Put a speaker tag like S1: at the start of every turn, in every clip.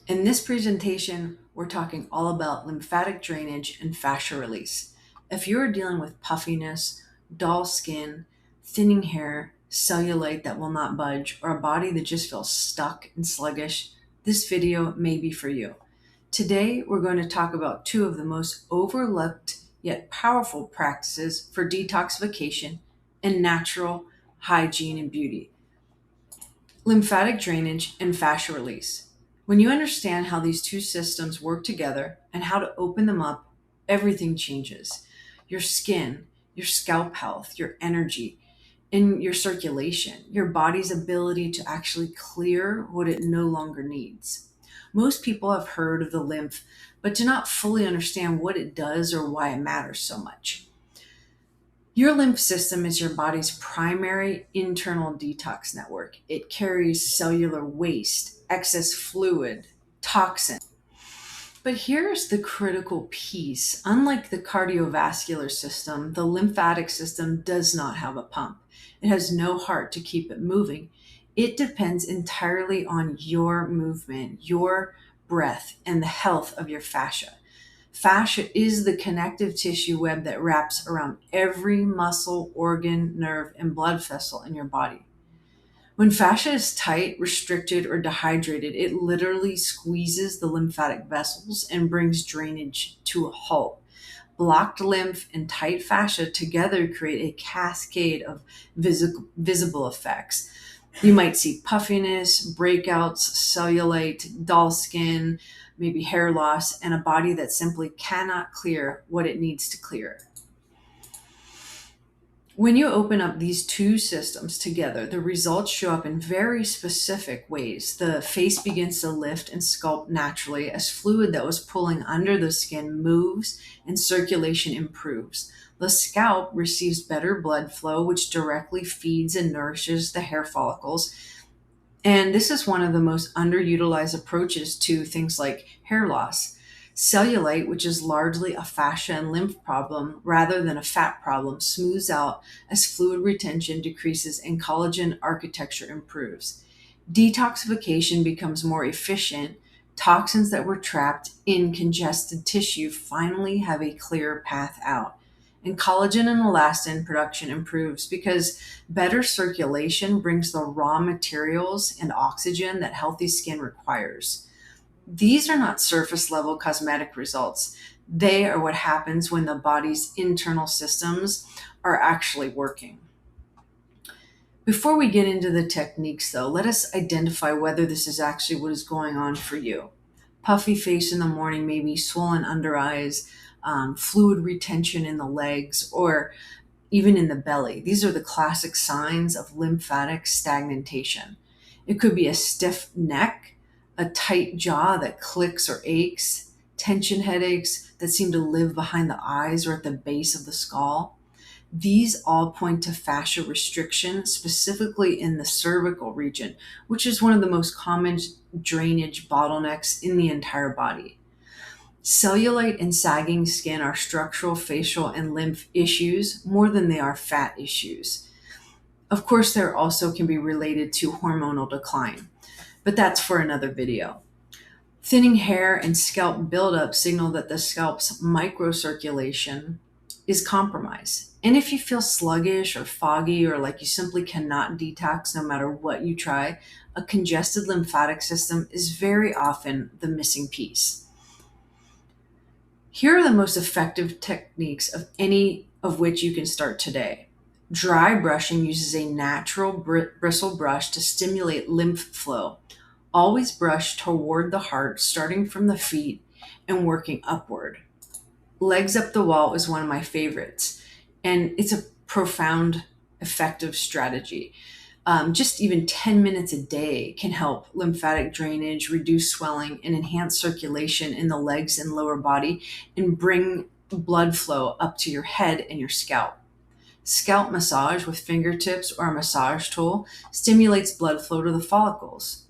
S1: In this presentation, we're talking all about lymphatic drainage and fascia release. If you're dealing with puffiness, dull skin, thinning hair, cellulite that will not budge, or a body that just feels stuck and sluggish, this video may be for you. Today, we're going to talk about two of the most overlooked yet powerful practices for detoxification and natural hygiene and beauty: lymphatic drainage and fascia release. When you understand how these two systems work together and how to open them up, everything changes. Your skin, your scalp health, your energy, and your circulation, your body's ability to actually clear what it no longer needs. Most people have heard of the lymph, but do not fully understand what it does or why it matters so much. Your lymph system is your body's primary internal detox network. It carries cellular waste, excess fluid, toxin. But here's the critical piece. Unlike the cardiovascular system, the lymphatic system does not have a pump. It has no heart to keep it moving. It depends entirely on your movement, your breath, and the health of your fascia. Fascia is the connective tissue web that wraps around every muscle, organ, nerve, and blood vessel in your body. When fascia is tight, restricted, or dehydrated, it literally squeezes the lymphatic vessels and brings drainage to a halt. Blocked lymph and tight fascia together create a cascade of visible effects. You might see puffiness, breakouts, cellulite, dull skin, maybe hair loss, and a body that simply cannot clear what it needs to clear. When you open up these two systems together, the results show up in very specific ways. The face begins to lift and sculpt naturally as fluid that was pulling under the skin moves and circulation improves. The scalp receives better blood flow, which directly feeds and nourishes the hair follicles. And this is one of the most underutilized approaches to things like hair loss. Cellulite, which is largely a fascia and lymph problem rather than a fat problem, smooths out as fluid retention decreases and collagen architecture improves. Detoxification becomes more efficient. Toxins that were trapped in congested tissue finally have a clear path out. And collagen and elastin production improves because better circulation brings the raw materials and oxygen that healthy skin requires. These are not surface level cosmetic results. They are what happens when the body's internal systems are actually working. Before we get into the techniques, though, let us identify whether this is actually what is going on for you. Puffy face in the morning, maybe swollen under eyes, fluid retention in the legs, or even in the belly. These are the classic signs of lymphatic stagnation. It could be a stiff neck, a tight jaw that clicks or aches, tension headaches that seem to live behind the eyes or at the base of the skull. These all point to fascia restriction, specifically in the cervical region, which is one of the most common drainage bottlenecks in the entire body. Cellulite and sagging skin are structural, facial, and lymph issues more than they are fat issues. Of course, there also can be related to hormonal decline, but that's for another video. Thinning hair and scalp buildup signal that the scalp's microcirculation is compromised. And if you feel sluggish or foggy or like you simply cannot detox no matter what you try, a congested lymphatic system is very often the missing piece. Here are the most effective techniques of any of which you can start today. Dry brushing uses a natural bristle brush to stimulate lymph flow. Always brush toward the heart, starting from the feet and working upward. Legs up the wall is one of my favorites, and it's a profound, effective strategy. Just even 10 minutes a day can help lymphatic drainage, reduce swelling, and enhance circulation in the legs and lower body, and bring blood flow up to your head and your scalp. Scalp massage with fingertips or a massage tool stimulates blood flow to the follicles.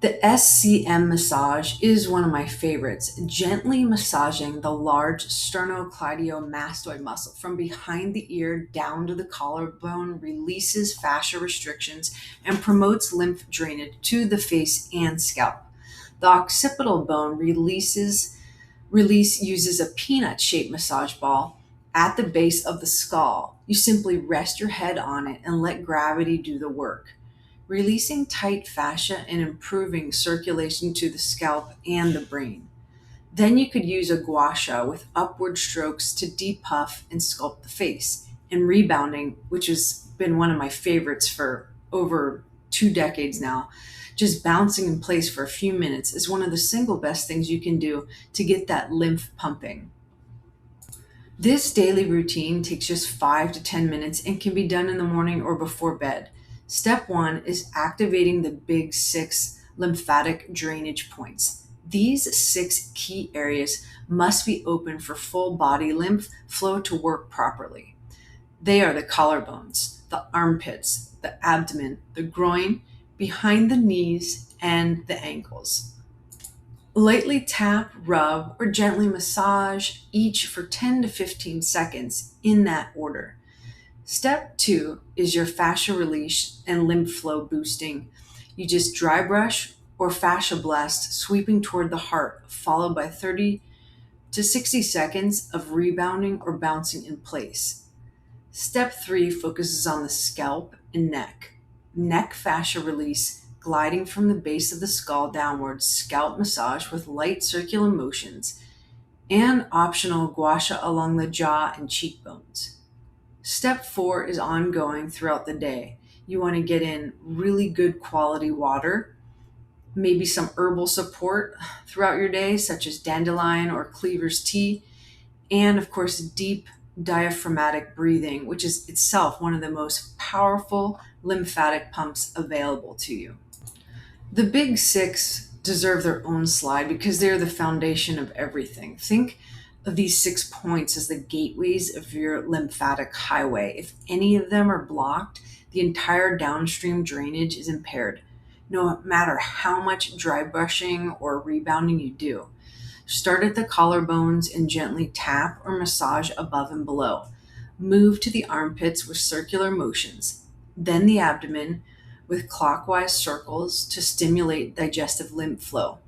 S1: The SCM massage is one of my favorites. Gently massaging the large sternocleidomastoid muscle from behind the ear down to the collarbone releases fascia restrictions and promotes lymph drainage to the face and scalp. The occipital bone release uses a peanut-shaped massage ball at the base of the skull. You simply rest your head on it and let gravity do the work, releasing tight fascia and improving circulation to the scalp and the brain. Then you could use a gua sha with upward strokes to depuff and sculpt the face. And rebounding, which has been one of my favorites for over 2 decades now, just bouncing in place for a few minutes is one of the single best things you can do to get that lymph pumping. This daily routine takes just 5 to 10 minutes and can be done in the morning or before bed. Step one is activating the big six lymphatic drainage points. These 6 key areas must be open for full body lymph flow to work properly. They are the collarbones, the armpits, the abdomen, the groin, behind the knees, and the ankles. Lightly tap, rub, or gently massage each for 10 to 15 seconds in that order. Step 2 is your fascia release and lymph flow boosting. You just dry brush or fascia blast, sweeping toward the heart, followed by 30 to 60 seconds of rebounding or bouncing in place. Step 3 focuses on the scalp and neck. Neck fascia release, gliding from the base of the skull downwards, scalp massage with light circular motions, and optional gua sha along the jaw and cheekbones. Step 4 is ongoing throughout the day. You want to get in really good quality water, maybe some herbal support throughout your day, such as dandelion or cleaver's tea, and of course, deep diaphragmatic breathing, which is itself one of the most powerful lymphatic pumps available to you. The big 6 deserve their own slide because they're the foundation of everything. Think of these 6 points as the gateways of your lymphatic highway. If any of them are blocked, the entire downstream drainage is impaired, no matter how much dry brushing or rebounding you do. Start at the collarbones and gently tap or massage above and below. Move to the armpits with circular motions, then the abdomen with clockwise circles to stimulate digestive lymph flow.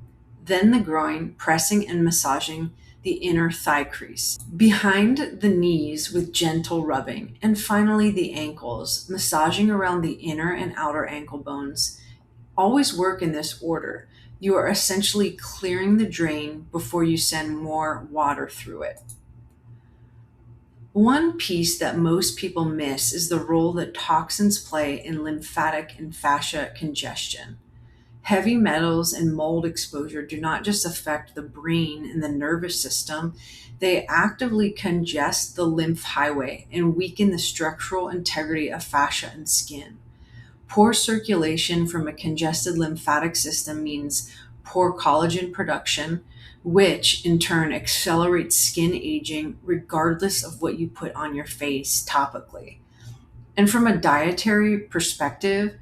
S1: Then the groin, pressing and massaging the inner thigh crease. Behind the knees with gentle rubbing. And finally the ankles, massaging around the inner and outer ankle bones. Always work in this order. You are essentially clearing the drain before you send more water through it. One piece that most people miss is the role that toxins play in lymphatic and fascia congestion. Heavy metals and mold exposure do not just affect the brain and the nervous system, they actively congest the lymph highway and weaken the structural integrity of fascia and skin. Poor circulation from a congested lymphatic system means poor collagen production, which in turn accelerates skin aging regardless of what you put on your face topically. And from a dietary perspective,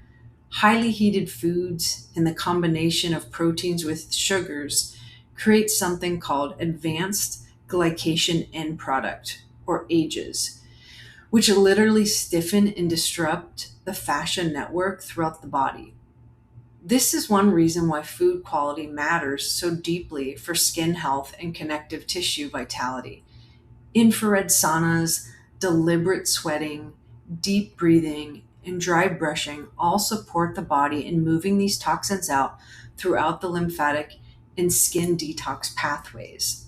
S1: highly heated foods and the combination of proteins with sugars create something called advanced glycation end product, or AGEs, which literally stiffen and disrupt the fascia network throughout the body. This is one reason why food quality matters so deeply for skin health and connective tissue vitality. Infrared saunas, deliberate sweating, deep breathing, and dry brushing all support the body in moving these toxins out throughout the lymphatic and skin detox pathways.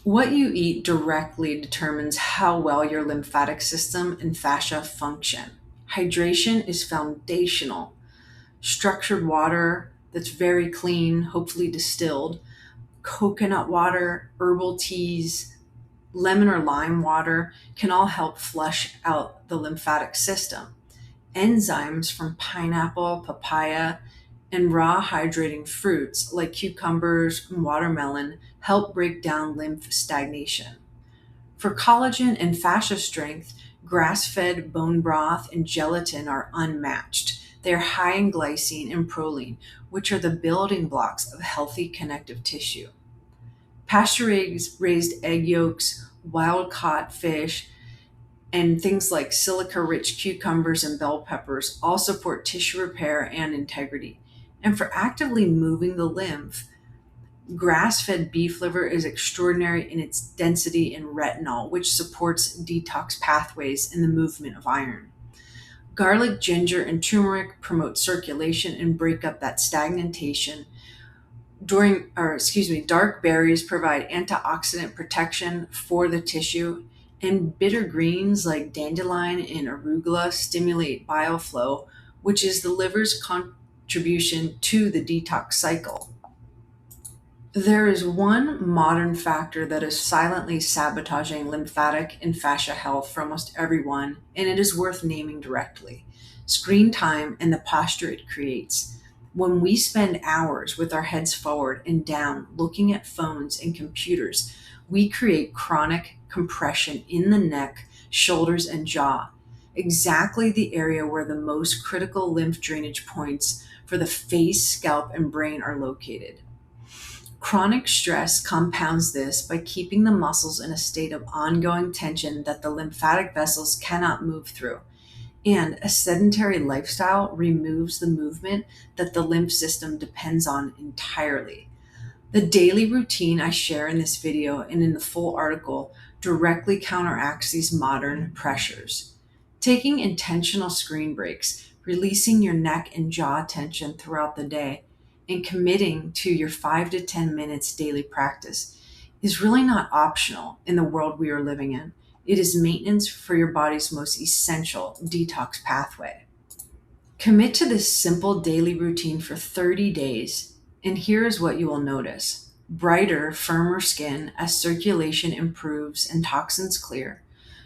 S1: What you eat directly determines how well your lymphatic system and fascia function. Hydration is foundational. Structured water that's very clean, hopefully distilled, coconut water, herbal teas, lemon or lime water can all help flush out the lymphatic system. Enzymes from pineapple, papaya, and raw hydrating fruits like cucumbers and watermelon help break down lymph stagnation. For collagen and fascia strength, grass-fed bone broth and gelatin are unmatched. They're high in glycine and proline, which are the building blocks of healthy connective tissue. Pasture-raised egg yolks, wild-caught fish, and things like silica-rich cucumbers and bell peppers all support tissue repair and integrity. And for actively moving the lymph, grass-fed beef liver is extraordinary in its density in retinol, which supports detox pathways and the movement of iron. Garlic, ginger, and turmeric promote circulation and break up that stagnation. Dark berries provide antioxidant protection for the tissue, and bitter greens like dandelion and arugula stimulate bile flow, which is the liver's contribution to the detox cycle. There is one modern factor that is silently sabotaging lymphatic and fascia health for almost everyone, and it is worth naming directly: screen time and the posture it creates. When we spend hours with our heads forward and down looking at phones and computers, we create chronic compression in the neck, shoulders, and jaw, exactly the area where the most critical lymph drainage points for the face, scalp, and brain are located. Chronic stress compounds this by keeping the muscles in a state of ongoing tension that the lymphatic vessels cannot move through. And a sedentary lifestyle removes the movement that the lymph system depends on entirely. The daily routine I share in this video and in the full article directly counteracts these modern pressures. Taking intentional screen breaks, releasing your neck and jaw tension throughout the day, and committing to your 5 to 10 minutes daily practice is really not optional in the world we are living in. It is maintenance for your body's most essential detox pathway. Commit to this simple daily routine for 30 days, and here is what you will notice: brighter, firmer skin as circulation improves and toxins clear,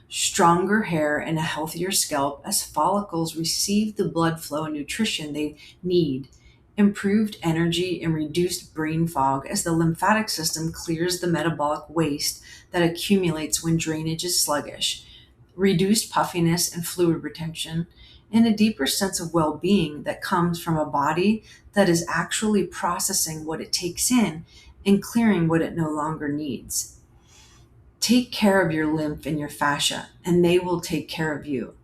S1: stronger hair and a healthier scalp as follicles receive the blood flow and nutrition they need, improved energy and reduced brain fog as the lymphatic system clears the metabolic waste that accumulates when drainage is sluggish, reduced puffiness and fluid retention, and a deeper sense of well-being that comes from a body that is actually processing what it takes in and clearing what it no longer needs. Take care of your lymph and your fascia, and they will take care of you.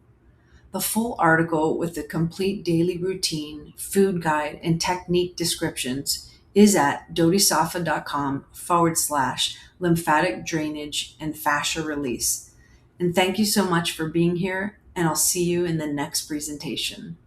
S1: The full article with the complete daily routine, food guide, and technique descriptions is at dodisafa.com/lymphatic drainage and fascia release. And thank you so much for being here, and I'll see you in the next presentation.